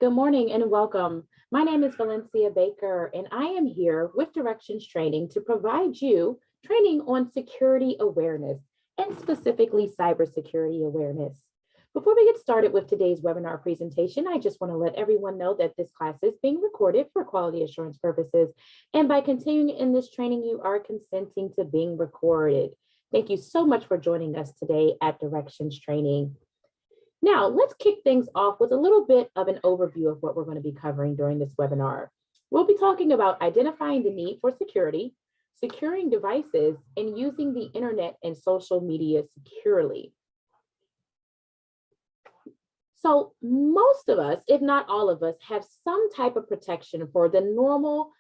Good morning and welcome. My name is Valencia Baker, and I am here with Directions Training to provide you training on security awareness and specifically cybersecurity awareness. Before we get started with today's webinar presentation, I just want to let everyone know that this class is being recorded for quality assurance purposes. And by continuing in this training, you are consenting to being recorded. Thank you so much for joining us today at Directions Training. Now, let's kick things off with a little bit of an overview of what we're going to be covering during this webinar. We'll be talking about identifying the need for security, securing devices, and using the internet and social media securely. So most of us, if not all of us, have some type of protection for the normal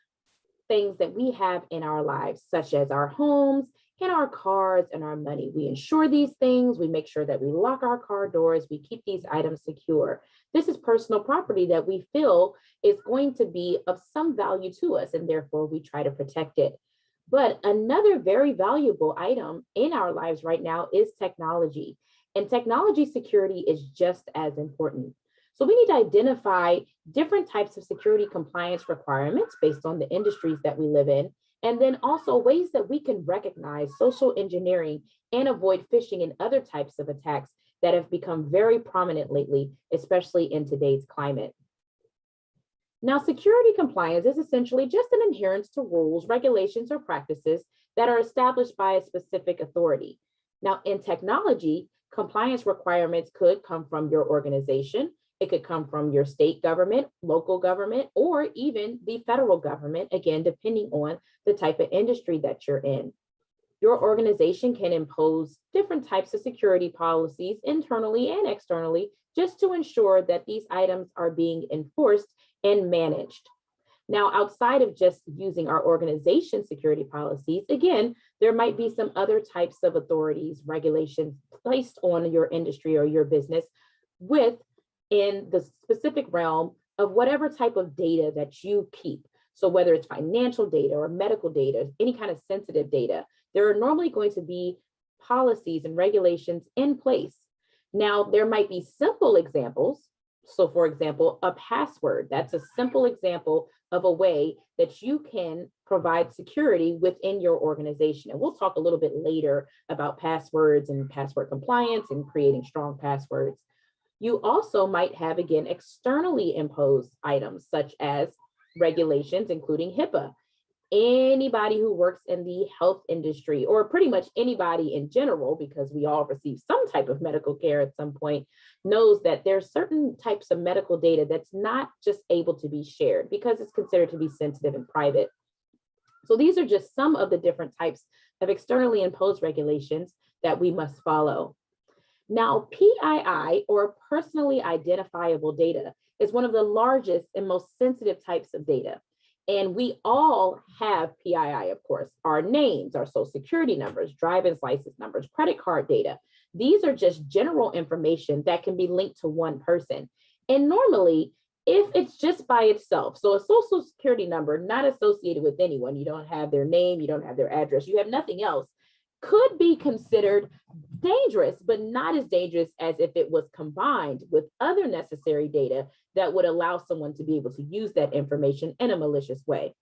things that we have in our lives, such as our homes, and our cars and our money. We insure these things. We make sure that we lock our car doors. We keep these items secure. This is personal property that we feel is going to be of some value to us, and therefore we try to protect it. But another very valuable item in our lives right now is technology. And technology security is just as important. So we need to identify different types of security compliance requirements based on the industries that we live in, and then also ways that we can recognize social engineering and avoid phishing and other types of attacks that have become very prominent lately, especially in today's climate. Now, security compliance is essentially just an adherence to rules, regulations, or practices that are established by a specific authority. Now, in technology, compliance requirements could come from your organization. It could come from your state government, local government, or even the federal government, again, depending on the type of industry that you're in. Your organization can impose different types of security policies internally and externally, just to ensure that these items are being enforced and managed. Now, outside of just using our organization security policies, again, there might be some other types of authorities, regulations placed on your industry or your business in the specific realm of whatever type of data that you keep. So whether it's financial data or medical data, any kind of sensitive data, there are normally going to be policies and regulations in place. Now, there might be simple examples. So for example, a password, that's a simple example of a way that you can provide security within your organization. And we'll talk a little bit later about passwords and password compliance and creating strong passwords. You also might have, again, externally imposed items such as regulations, including HIPAA. Anybody who works in the health industry, or pretty much anybody in general, because we all receive some type of medical care at some point, knows that there's certain types of medical data that's not just able to be shared because it's considered to be sensitive and private. So these are just some of the different types of externally imposed regulations that we must follow. Now, PII, or personally identifiable data, is one of the largest and most sensitive types of data. And we all have PII, of course, our names, our social security numbers, driver's license numbers, credit card data. These are just general information that can be linked to one person. And normally, if it's just by itself, so a social security number not associated with anyone, you don't have their name, you don't have their address, you have nothing else, could be considered dangerous, but not as dangerous as if it was combined with other necessary data that would allow someone to be able to use that information in a malicious way.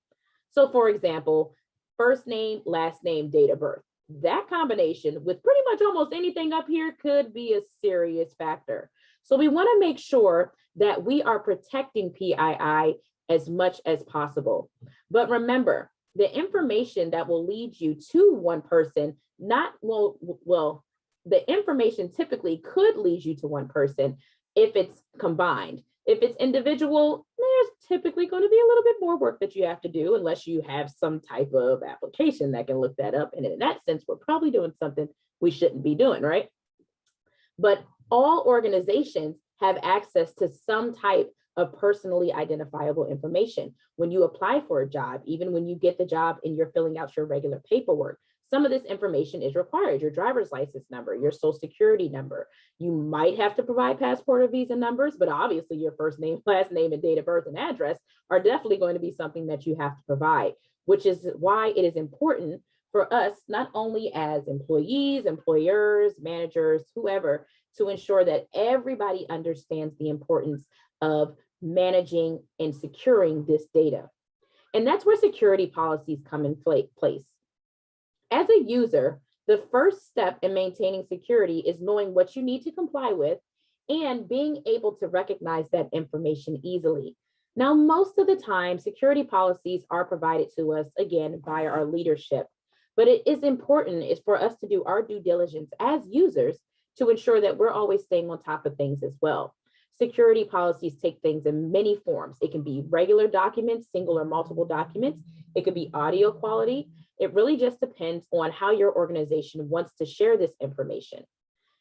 So for example, first name, last name, date of birth. That combination with pretty much almost anything up here could be a serious factor. So we want to make sure that we are protecting PII as much as possible. But remember, the information that will lead you to one person, the information typically could lead you to one person if it's combined. If it's individual, there's typically going to be a little bit more work that you have to do unless you have some type of application that can look that up. And in that sense, we're probably doing something we shouldn't be doing, right? But all organizations have access to some type of personally identifiable information. When you apply for a job, even when you get the job and you're filling out your regular paperwork, some of this information is required: your driver's license number, your social security number. You might have to provide passport or visa numbers, but obviously your first name, last name, and date of birth and address are definitely going to be something that you have to provide, which is why it is important for us, not only as employees, employers, managers, whoever, to ensure that everybody understands the importance of managing and securing this data. And that's where security policies come in place. As a user, the first step in maintaining security is knowing what you need to comply with and being able to recognize that information easily. Now, most of the time, security policies are provided to us, again, by our leadership. But it is important is for us to do our due diligence as users to ensure that we're always staying on top of things as well. Security policies take things in many forms. It can be regular documents, single or multiple documents. It could be audio quality. It really just depends on how your organization wants to share this information.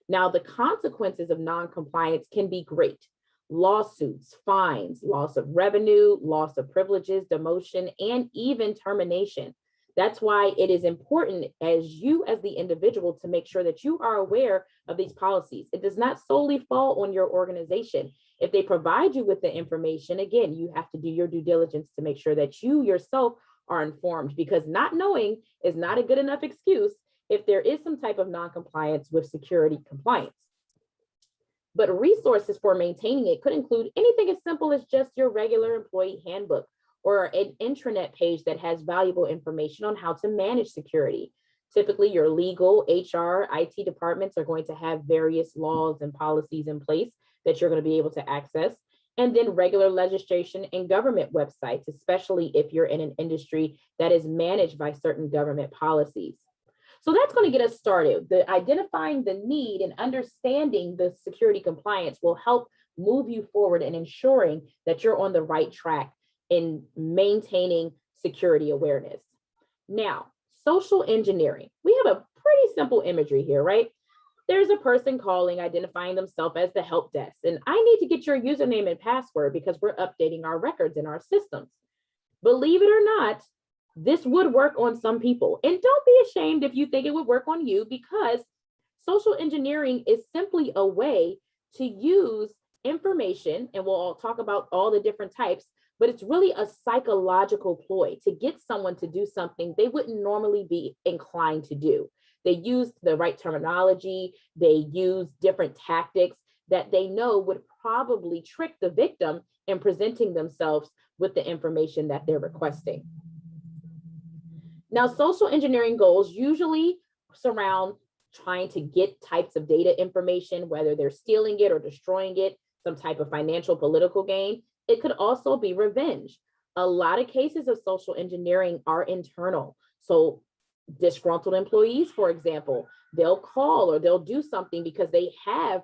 Now, the consequences of non-compliance can be great. Lawsuits, fines, loss of revenue, loss of privileges, demotion, and even termination. That's why it is important as you as the individual to make sure that you are aware of these policies. It does not solely fall on your organization. If they provide you with the information, again, you have to do your due diligence to make sure that you yourself are informed, because not knowing is not a good enough excuse if there is some type of non-compliance with security compliance. But resources for maintaining it could include anything as simple as just your regular employee handbook or an intranet page that has valuable information on how to manage security. Typically, your legal, HR, IT departments are going to have various laws and policies in place that you're going to be able to access. And then regular legislation and government websites, especially if you're in an industry that is managed by certain government policies. So that's going to get us started. The identifying the need and understanding the security compliance will help move you forward and ensuring that you're on the right track in maintaining security awareness. Now, social engineering. We have a pretty simple imagery here, right? There's a person calling, identifying themselves as the help desk, and I need to get your username and password because we're updating our records in our systems. Believe it or not, this would work on some people. And don't be ashamed if you think it would work on you, because social engineering is simply a way to use information, and we'll all talk about all the different types, but it's really a psychological ploy to get someone to do something they wouldn't normally be inclined to do. They use the right terminology, they use different tactics that they know would probably trick the victim in presenting themselves with the information that they're requesting. Now, social engineering goals usually surround trying to get types of data information, whether they're stealing it or destroying it, some type of financial, political gain. It could also be revenge. A lot of cases of social engineering are internal. So disgruntled employees, for example, they'll call or they'll do something because they have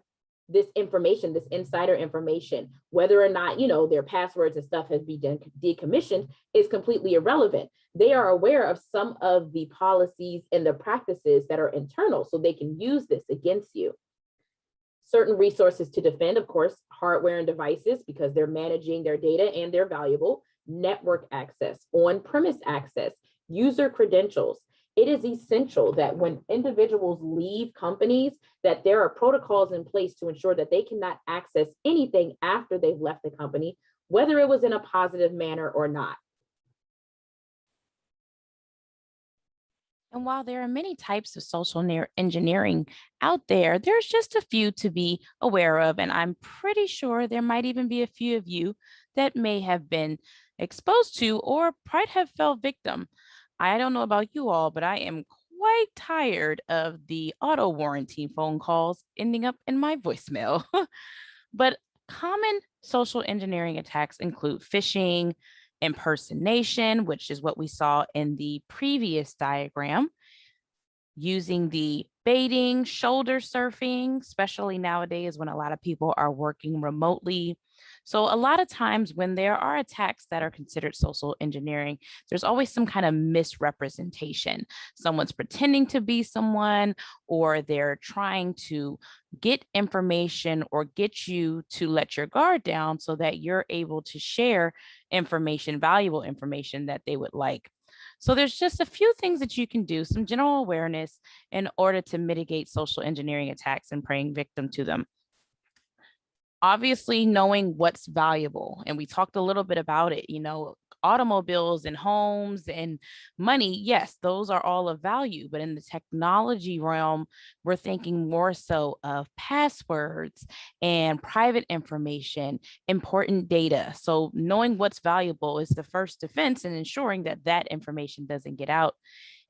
this information, this insider information. Whether or not, their passwords and stuff has been decommissioned is completely irrelevant. They are aware of some of the policies and the practices that are internal, so they can use this against you. Certain resources to defend, of course, hardware and devices, because they're managing their data and they're valuable. Network access, on-premise access, user credentials. It is essential that when individuals leave companies, that there are protocols in place to ensure that they cannot access anything after they've left the company, whether it was in a positive manner or not. And while there are many types of social engineering out there, there's just a few to be aware of. And I'm pretty sure there might even be a few of you that may have been exposed to or might have fell victim. I don't know about you all, but I am quite tired of the auto warranty phone calls ending up in my voicemail. But common social engineering attacks include phishing, impersonation, which is what we saw in the previous diagram, using the baiting, shoulder surfing, especially nowadays when a lot of people are working remotely. So a lot of times when there are attacks that are considered social engineering, there's always some kind of misrepresentation. Someone's pretending to be someone, or they're trying to get information or get you to let your guard down so that you're able to share information, valuable information that they would like. So there's just a few things that you can do, some general awareness in order to mitigate social engineering attacks and praying victim to them. Obviously, knowing what's valuable. And we talked a little bit about it, automobiles and homes and money, yes, those are all of value. But in the technology realm, we're thinking more so of passwords and private information, important data. So knowing what's valuable is the first defense and ensuring that that information doesn't get out.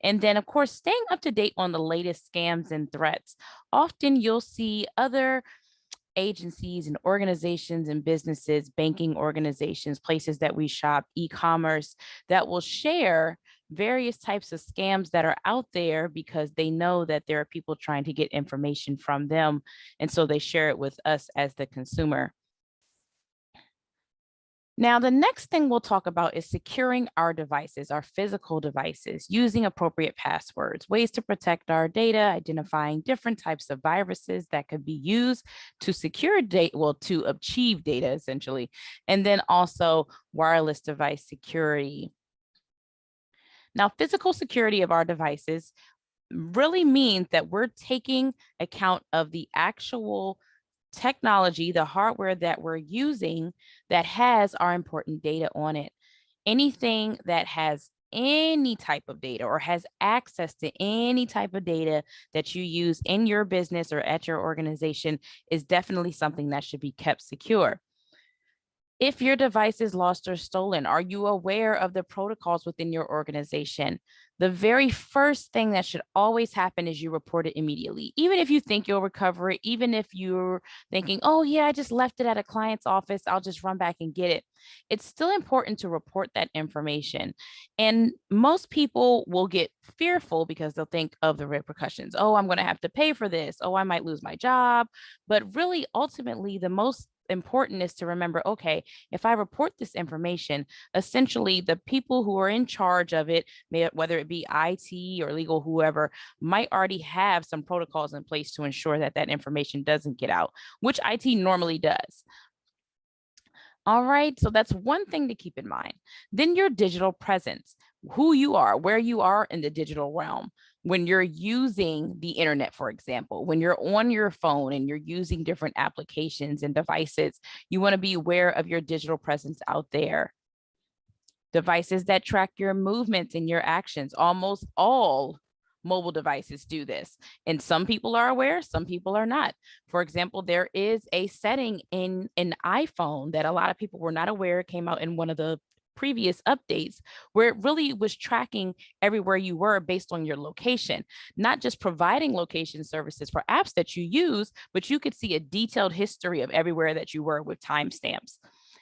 And then, of course, staying up to date on the latest scams and threats. Often you'll see other agencies and organizations and businesses, banking organizations, places that we shop, e-commerce, that will share various types of scams that are out there because they know that there are people trying to get information from them. And so they share it with us as the consumer. Now, the next thing we'll talk about is securing our devices, our physical devices, using appropriate passwords, ways to protect our data, identifying different types of viruses that could be used to secure data, well, to achieve data essentially, and then also wireless device security. Now, physical security of our devices really means that we're taking account of the actual technology, the hardware that we're using that has our important data on it. Anything that has any type of data or has access to any type of data that you use in your business or at your organization is definitely something that should be kept secure. If your device is lost or stolen, are you aware of the protocols within your organization? The very first thing that should always happen is you report it immediately. Even if you think you'll recover it, even if you're thinking, oh, yeah, I just left it at a client's office, I'll just run back and get it. It's still important to report that information. And most people will get fearful because they'll think of the repercussions. Oh, I'm going to have to pay for this. Oh, I might lose my job. But really, ultimately, the most important is to remember, okay, if I report this information, essentially the people who are in charge of it, whether it be IT or legal, whoever, might already have some protocols in place to ensure that that information doesn't get out, which IT normally does. All right, so that's one thing to keep in mind. Then your digital presence, who you are, where you are in the digital realm. When you're using the internet, for example, when you're on your phone and you're using different applications and devices, you want to be aware of your digital presence out there. Devices that track your movements and your actions. Almost all mobile devices do this. And some people are aware, some people are not. For example, there is a setting in an iPhone that a lot of people were not aware, came out in one of the previous updates, where it really was tracking everywhere you were based on your location, not just providing location services for apps that you use, but you could see a detailed history of everywhere that you were with timestamps.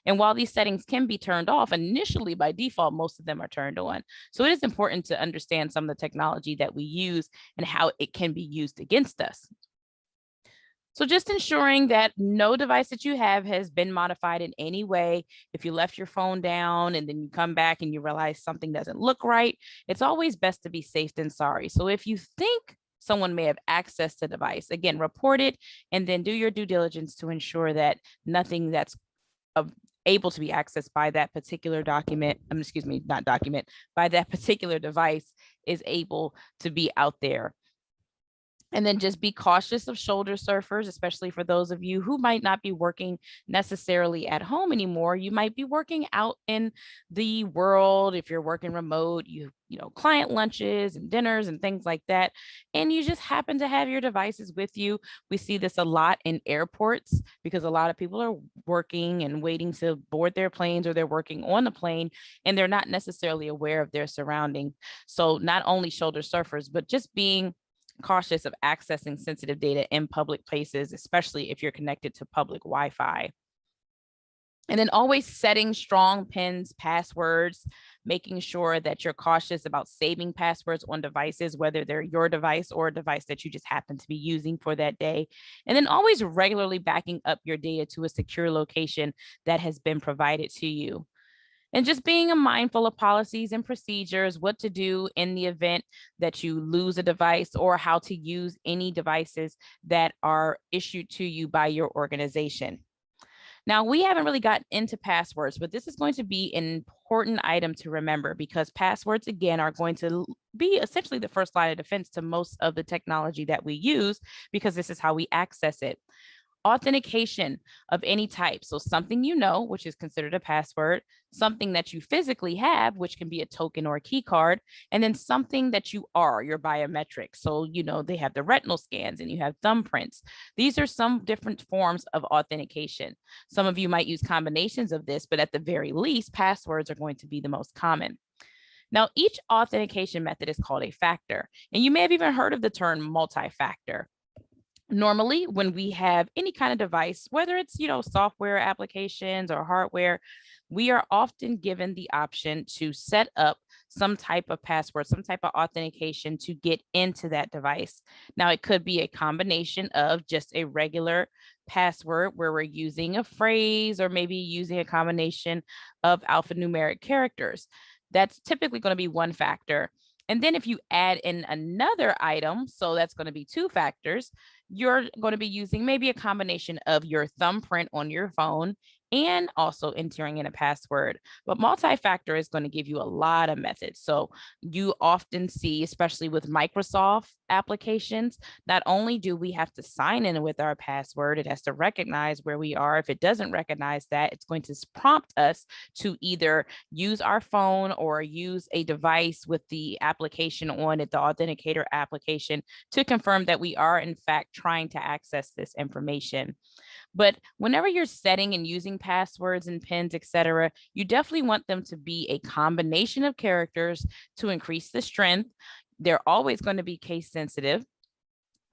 And while these settings can be turned off, initially by default, most of them are turned on. So it is important to understand some of the technology that we use and how it can be used against us. So just ensuring that no device that you have has been modified in any way. If you left your phone down and then you come back and you realize something doesn't look right, it's always best to be safe than sorry. So if you think someone may have accessed the device, again, report it and then do your due diligence to ensure that nothing that's able to be accessed by that particular document, excuse me, not document, by that particular device is able to be out there. And then just be cautious of shoulder surfers, especially for those of you who might not be working necessarily at home anymore. You might be working out in the world. If you're working remote, you know, client lunches and dinners and things like that. And you just happen to have your devices with you. We see this a lot in airports because a lot of people are working and waiting to board their planes, or they're working on the plane and they're not necessarily aware of their surroundings. So not only shoulder surfers, but just being cautious of accessing sensitive data in public places, especially if you're connected to public Wi-Fi. And then always setting strong pins, passwords, making sure that you're cautious about saving passwords on devices, whether they're your device or a device that you just happen to be using for that day. And then always regularly backing up your data to a secure location that has been provided to you. And just being mindful of policies and procedures, what to do in the event that you lose a device, or how to use any devices that are issued to you by your organization. Now, we haven't really gotten into passwords, but this is going to be an important item to remember, because passwords, again, are going to be essentially the first line of defense to most of the technology that we use, because this is how we access it. Authentication of any type. So something you know, which is considered a password, something that you physically have, which can be a token or a key card, and then something that you are, your biometrics. So, they have the retinal scans and you have thumbprints. These are some different forms of authentication. Some of you might use combinations of this, but at the very least, passwords are going to be the most common. Now, each authentication method is called a factor, and you may have even heard of the term multi-factor. Normally, when we have any kind of device, whether it's, software applications or hardware, we are often given the option to set up some type of password, some type of authentication to get into that device. Now, it could be a combination of just a regular password where we're using a phrase or maybe using a combination of alphanumeric characters. That's typically going to be one factor. And then if you add in another item, so that's going to be two factors, you're going to be using maybe a combination of your thumbprint on your phone and also entering in a password. But multi-factor is going to give you a lot of methods. So you often see, especially with Microsoft applications, not only do we have to sign in with our password, it has to recognize where we are. If it doesn't recognize that, it's going to prompt us to either use our phone or use a device with the application on it, the authenticator application, to confirm that we are in fact trying to access this information. But whenever you're setting and using passwords and pins, etc., you definitely want them to be a combination of characters to increase the strength. They're always going to be case sensitive.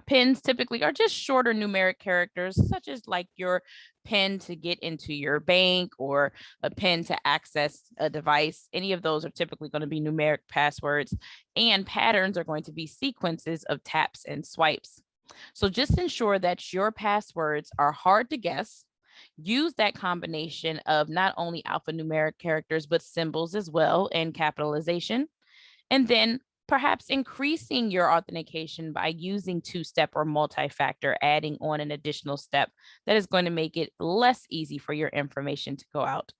Pins typically are just shorter numeric characters, such as like your pin to get into your bank or a pin to access a device. Any of those are typically going to be numeric passwords, and patterns are going to be sequences of taps and swipes. So just ensure that your passwords are hard to guess. Use that combination of not only alphanumeric characters, but symbols as well and capitalization. And then perhaps increasing your authentication by using two-step or multi-factor, adding on an additional step that is going to make it less easy for your information to go out.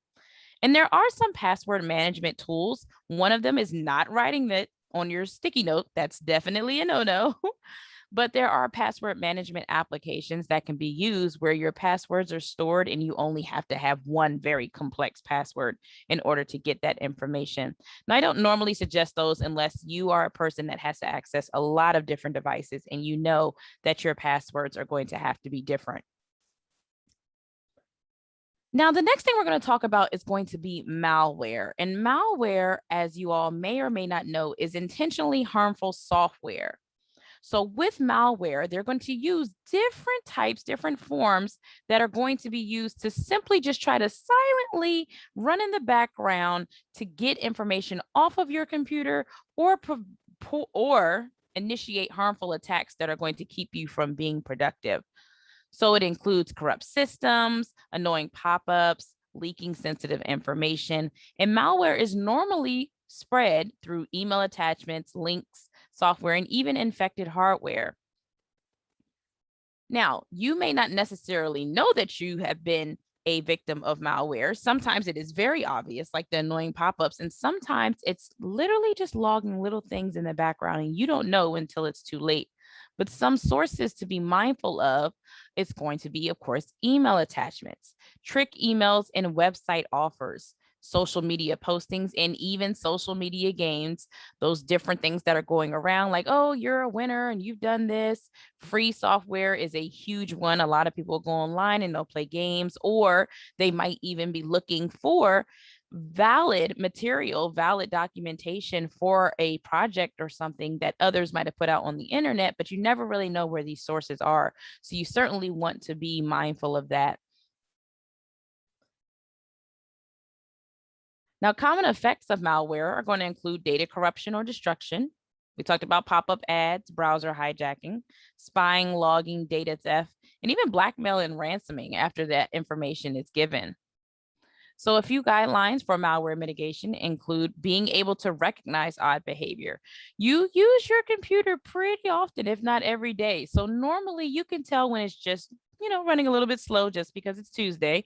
And there are some password management tools. One of them is not writing that on your sticky note. That's definitely a no-no. But there are password management applications that can be used where your passwords are stored and you only have to have one very complex password in order to get that information. Now, I don't normally suggest those unless you are a person that has to access a lot of different devices and you know that your passwords are going to have to be different. Now, the next thing we're going to talk about is going to be malware. And malware, as you all may or may not know, is intentionally harmful software. So with malware, they're going to use different types, different forms that are going to be used to simply just try to silently run in the background to get information off of your computer or initiate harmful attacks that are going to keep you from being productive. So it includes corrupt systems, annoying pop-ups, leaking sensitive information, and malware is normally spread through email attachments, links, software, and even infected hardware. Now, you may not necessarily know that you have been a victim of malware. Sometimes it is very obvious, like the annoying pop-ups, and sometimes it's literally just logging little things in the background and you don't know until it's too late. But some sources to be mindful of is going to be, of course, email attachments, trick emails, and website offers, social media postings, and even social media games, those different things that are going around like, oh, you're a winner and you've done this. Free software is a huge one. A lot of people go online and they'll play games, or they might even be looking for valid material, valid documentation for a project or something that others might have put out on the internet, but you never really know where these sources are. So you certainly want to be mindful of that. Now, common effects of malware are going to include data corruption or destruction. We talked about pop-up ads, browser hijacking, spying, logging, data theft, and even blackmail and ransoming after that information is given. So a few guidelines for malware mitigation include being able to recognize odd behavior. You use your computer pretty often, if not every day. So normally you can tell when it's just, running a little bit slow just because it's Tuesday,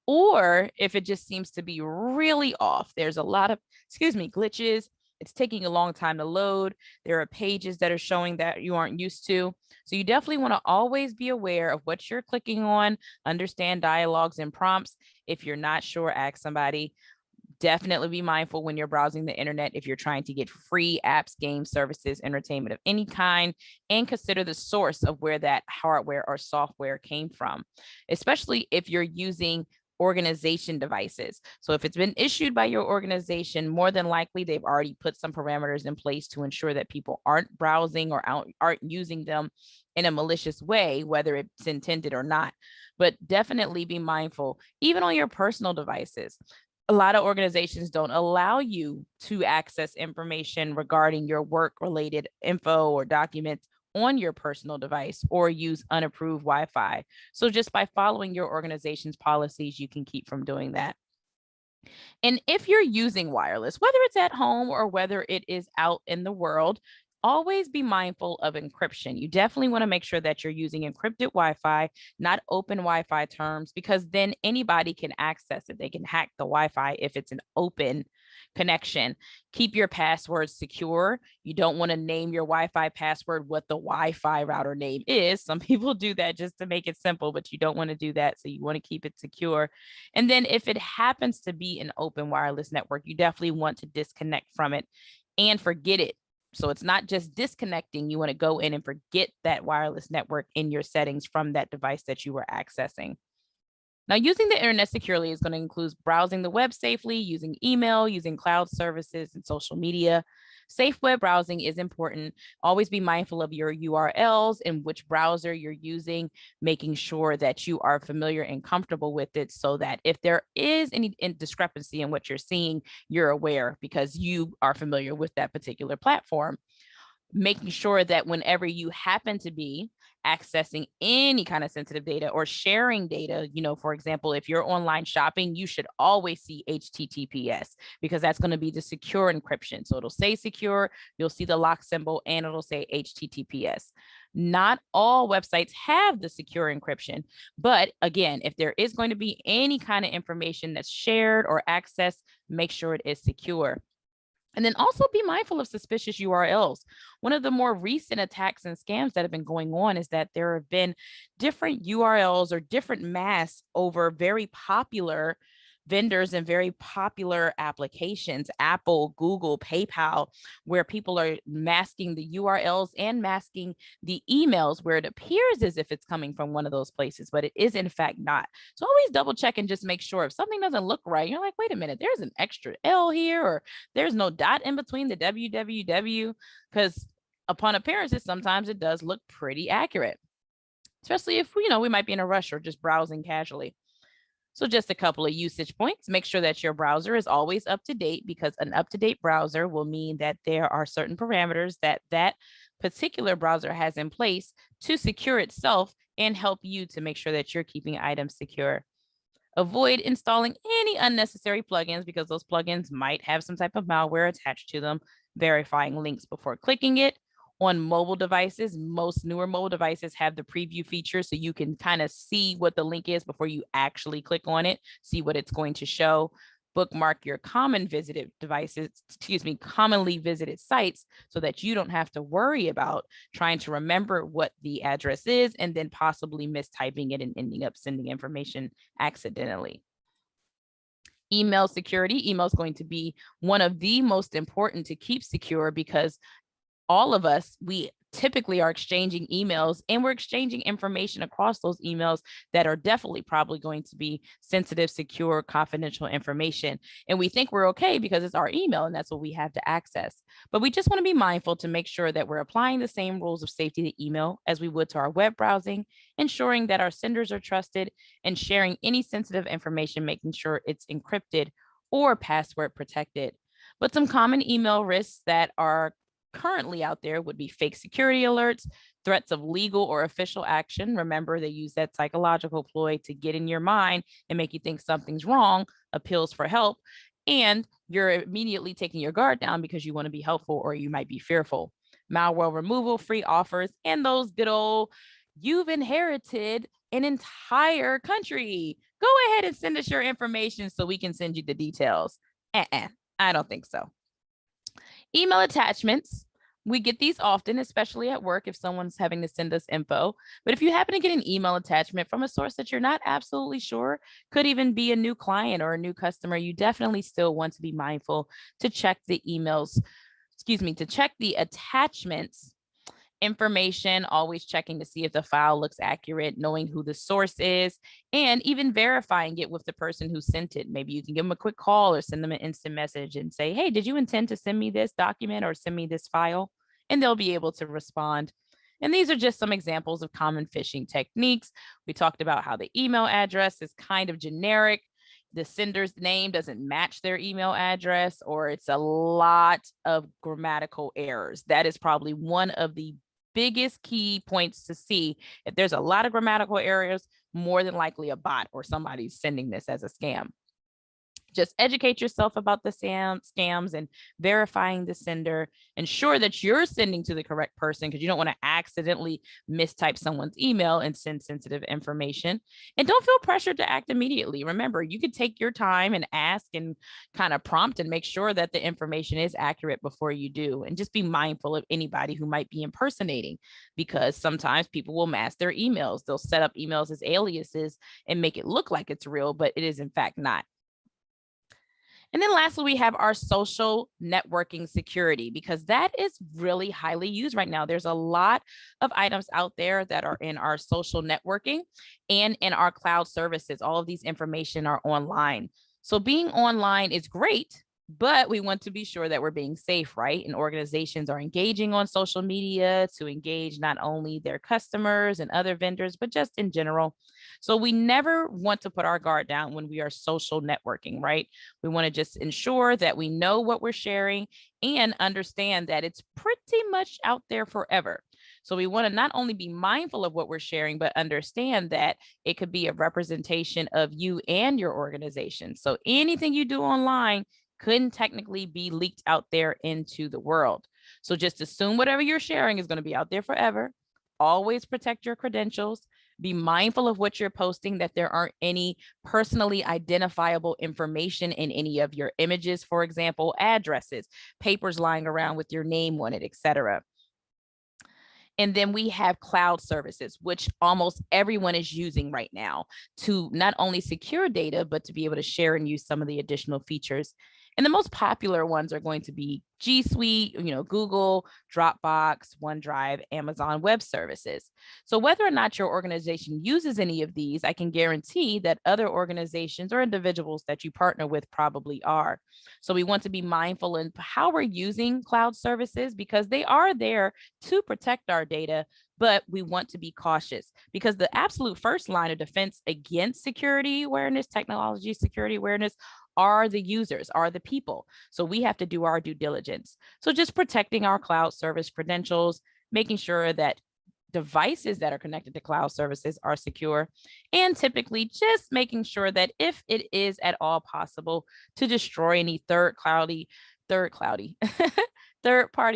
or if it just seems to be really off. There's a lot of, glitches, It's taking a long time to load. There are pages that are showing that you aren't used to. So you definitely want to always be aware of what you're clicking on, understand dialogues and prompts. If you're not sure, ask somebody. Definitely be mindful when you're browsing the internet if you're trying to get free apps, games, services, entertainment of any kind, and consider the source of where that hardware or software came from, especially if you're using organization devices. So if it's been issued by your organization, more than likely they've already put some parameters in place to ensure that people aren't browsing or aren't using them in a malicious way, whether it's intended or not. But definitely be mindful, even on your personal devices. A lot of organizations don't allow you to access information regarding your work related info or documents on your personal device or use unapproved Wi-Fi. So just by following your organization's policies, you can keep from doing that. And if you're using wireless, whether it's at home or whether it is out in the world, always be mindful of encryption. You definitely want to make sure that you're using encrypted Wi-Fi, not open Wi-Fi terms, because then anybody can access it. They can hack the Wi-Fi if it's an open connection. Keep your passwords secure. You don't want to name your Wi-Fi password what the Wi-Fi router name is. Some people do that just to make it simple, but you don't want to do that. So you want to keep it secure. And then if it happens to be an open wireless network, you definitely want to disconnect from it and forget it. So it's not just disconnecting. You want to go in and forget that wireless network in your settings from that device that you were accessing. Now, using the internet securely is going to include browsing the web safely, using email, using cloud services, and social media. Safe web browsing is important. Always be mindful of your URLs and which browser you're using, making sure that you are familiar and comfortable with it so that if there is any discrepancy in what you're seeing, you're aware because you are familiar with that particular platform. Making sure that whenever you happen to be accessing any kind of sensitive data or sharing data, for example, if you're online shopping, you should always see HTTPS because that's going to be the secure encryption. So it'll say secure, you'll see the lock symbol, and it'll say HTTPS. Not all websites have the secure encryption, but again, if there is going to be any kind of information that's shared or accessed, make sure it is secure. And then also be mindful of suspicious URLs. One of the more recent attacks and scams that have been going on is that there have been different URLs or different masks over very popular vendors and very popular applications, Apple, Google, PayPal, where people are masking the URLs and masking the emails where it appears as if it's coming from one of those places, but it is in fact not. So always double check and just make sure if something doesn't look right, you're like, wait a minute, there's an extra L here, or there's no dot in between the www, because upon appearances, sometimes it does look pretty accurate, especially if we might be in a rush or just browsing casually. So just a couple of usage points. Make sure that your browser is always up to date because an up-to-date browser will mean that there are certain parameters that that particular browser has in place to secure itself and help you to make sure that you're keeping items secure. Avoid installing any unnecessary plugins because those plugins might have some type of malware attached to them. Verifying links before clicking it. On mobile devices, most newer mobile devices have the preview feature so you can kind of see what the link is before you actually click on it, see what it's going to show. Bookmark your commonly visited sites so that you don't have to worry about trying to remember what the address is and then possibly mistyping it and ending up sending information accidentally. Email security. Email is going to be one of the most important to keep secure because all of us, we typically are exchanging emails and we're exchanging information across those emails that are definitely probably going to be sensitive, secure, confidential information. And we think we're okay because it's our email and that's what we have to access. But we just want to be mindful to make sure that we're applying the same rules of safety to email as we would to our web browsing, ensuring that our senders are trusted and sharing any sensitive information, making sure it's encrypted or password protected. But some common email risks that are currently out there would be fake security alerts, threats of legal or official action. Remember, they use that psychological ploy to get in your mind and make you think something's wrong, appeals for help, and you're immediately taking your guard down because you want to be helpful or you might be fearful. Malware removal, free offers, and those good old, you've inherited an entire country. Go ahead and send us your information so we can send you the details. I don't think so. Email attachments. We get these often, especially at work if someone's having to send us info. But if you happen to get an email attachment from a source that you're not absolutely sure, could even be a new client or a new customer, you definitely still want to be mindful to check the emails, to check the attachments information, always checking to see if the file looks accurate, knowing who the source is, and even verifying it with the person who sent it. Maybe you can give them a quick call or send them an instant message and say, hey, did you intend to send me this document or send me this file? And they'll be able to respond. And these are just some examples of common phishing techniques. We talked about how the email address is kind of generic. The sender's name doesn't match their email address, or it's a lot of grammatical errors. That is probably one of the biggest key points to see. If there's a lot of grammatical errors, more than likely a bot or somebody's sending this as a scam. Just educate yourself about the scams and verifying the sender. Ensure that you're sending to the correct person because you don't want to accidentally mistype someone's email and send sensitive information. And don't feel pressured to act immediately. Remember, you could take your time and ask and kind of prompt and make sure that the information is accurate before you do. And just be mindful of anybody who might be impersonating, because sometimes people will mask their emails. They'll set up emails as aliases and make it look like it's real, but it is in fact not. And then lastly, we have our social networking security, because that is really highly used right now. There's a lot of items out there that are in our social networking and in our cloud services. All of these information are online. So being online is great, but we want to be sure that we're being safe, right? And organizations are engaging on social media to engage not only their customers and other vendors, but just in general. So we never want to put our guard down when we are social networking, right? We want to just ensure that we know what we're sharing and understand that it's pretty much out there forever. So we want to not only be mindful of what we're sharing, but understand that it could be a representation of you and your organization. So anything you do online couldn't technically be leaked out there into the world. So just assume whatever you're sharing is going to be out there forever. Always protect your credentials. Be mindful of what you're posting, that there aren't any personally identifiable information in any of your images, for example, addresses, papers lying around with your name on it, etc. And then we have cloud services, which almost everyone is using right now to not only secure data, but to be able to share and use some of the additional features. And the most popular ones are going to be G Suite, Google, Dropbox, OneDrive, Amazon Web Services. So whether or not your organization uses any of these, I can guarantee that other organizations or individuals that you partner with probably are. So we want to be mindful in how we're using cloud services, because they are there to protect our data, but we want to be cautious, because the absolute first line of defense against security awareness, technology security awareness, are the users, are the people. So we have to do our due diligence. So just protecting our cloud service credentials, making sure that devices that are connected to cloud services are secure, and typically just making sure that if it is at all possible to destroy any third party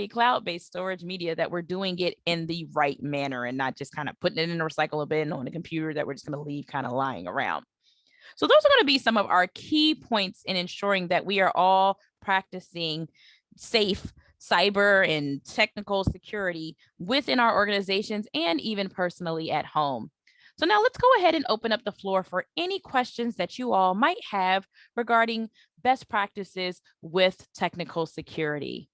cloud-based storage media, that we're doing it in the right manner and not just kind of putting it in a recyclable bin on a computer that we're just going to leave kind of lying around. So those are going to be some of our key points in ensuring that we are all practicing safe cyber and technical security within our organizations and even personally at home. So now let's go ahead and open up the floor for any questions that you all might have regarding best practices with technical security.